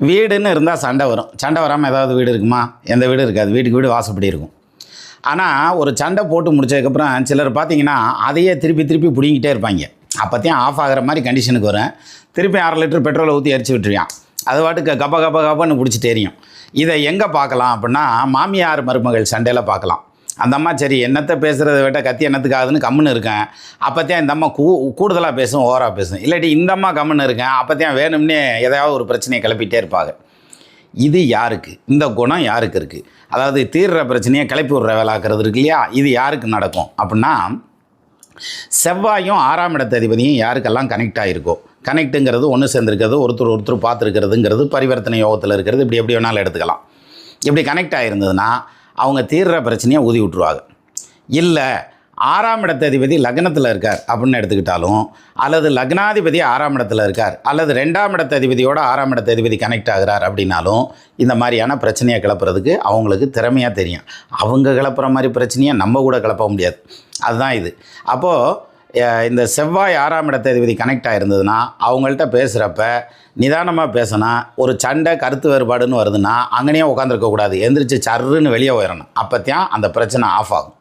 வீடுன்னு இருந்தால் சண்டை வரும். சண்டை வராமல் ஏதாவது வீடு இருக்குமா? எந்த வீடு இருக்காது. வீட்டுக்கு வீடு வாசப்படி இருக்கும். ஆனால் ஒரு சண்டை போட்டு முடிச்சதுக்கப்புறம் சிலர் பார்த்தீங்கன்னா அதையே திருப்பி திருப்பி பிடிங்கிட்டே இருப்பாங்க. அப்போத்தையும் ஆஃப் ஆகிற மாதிரி கண்டிஷனுக்கு வரும். திருப்பி 1/2 லிட்டர் பெட்ரோலை ஊற்றி எரிச்சு விட்டுருவான். அது பாட்டுக்கு கப்ப கப்ப கப்பன்னு பிடிச்சிட்டு எரியும். இதை எங்கே பார்க்கலாம் அப்படின்னா, மாமியார் மருமகள் சண்டையில் பார்க்கலாம். அந்த அம்மா சரி என்னத்தை பேசுகிறத விட்ட கத்தி என்னத்துக்கு ஆகுதுன்னு கம்முன்னு இருக்கேன். அப்போத்தையும் இந்த அம்மா கூடுதலாக பேசும், ஓவராக பேசும். இல்லாட்டி இந்த அம்மா கம்முன்னு இருக்கேன், அப்போத்தையும் வேணும்னே ஏதாவது ஒரு பிரச்சனையை கிளப்பிகிட்டே இருப்பாங்க. இது யாருக்கு? இந்த குணம் யாருக்கு இருக்குது? அதாவது தீர்ற பிரச்சனையை கிளப்பி விடுற வேலாக்கிறது இருக்கு இல்லையா? இது யாருக்கு நடக்கும் அப்படின்னா, செவ்வாயும் 6ஆம் இடத்த அதிபதியும் யாருக்கெல்லாம் கனெக்ட் ஆகிருக்கோ, கனெக்ட்டுங்கிறது ஒன்று சேர்ந்துருக்கிறது, ஒருத்தர் பார்த்துருக்கிறதுங்கிறது பரிவர்த்தனை யோகத்தில் இருக்கிறது, இப்படி எப்படி வேணாலும் எடுத்துக்கலாம். இப்படி கனெக்ட் ஆகிருந்ததுன்னா அவங்க தீர்ற பிரச்சனையை ஊதி விட்டுருவாங்க. இல்லை 6ஆம் இடத்த அதிபதி லக்னத்தில் இருக்கார் அப்படின்னு எடுத்துக்கிட்டாலும், அல்லது லக்னாதிபதி 6ஆம் இடத்துல இருக்கார், அல்லது 2ஆம் இடத்த அதிபதியோட 6ஆம் இடத்த அதிபதி கனெக்ட் ஆகிறார் அப்படின்னாலும் இந்த மாதிரியான பிரச்சனையை கிளப்புறதுக்கு அவங்களுக்கு திறமையாக தெரியும். அவங்க கிளப்புற மாதிரி பிரச்சனையை நம்ம கூட கிளப்ப முடியாது. அதுதான் இது. அப்போது இந்த செவ்வாய் 6ஆம் இடத்த அதிபதி கனெக்ட் ஆகிருந்ததுன்னா அவங்கள்ட்ட பேசுகிறப்ப நிதானமாக பேசினா, ஒரு சண்டை கருத்து வேறுபாடுன்னு வருதுன்னா அங்கேயே உட்காந்துருக்கக்கூடாது, எந்திரிச்சு சர்ருன்னு வெளியே போயிடணும். அப்போத்தான் அந்த பிரச்சனை ஆஃப் ஆகும்.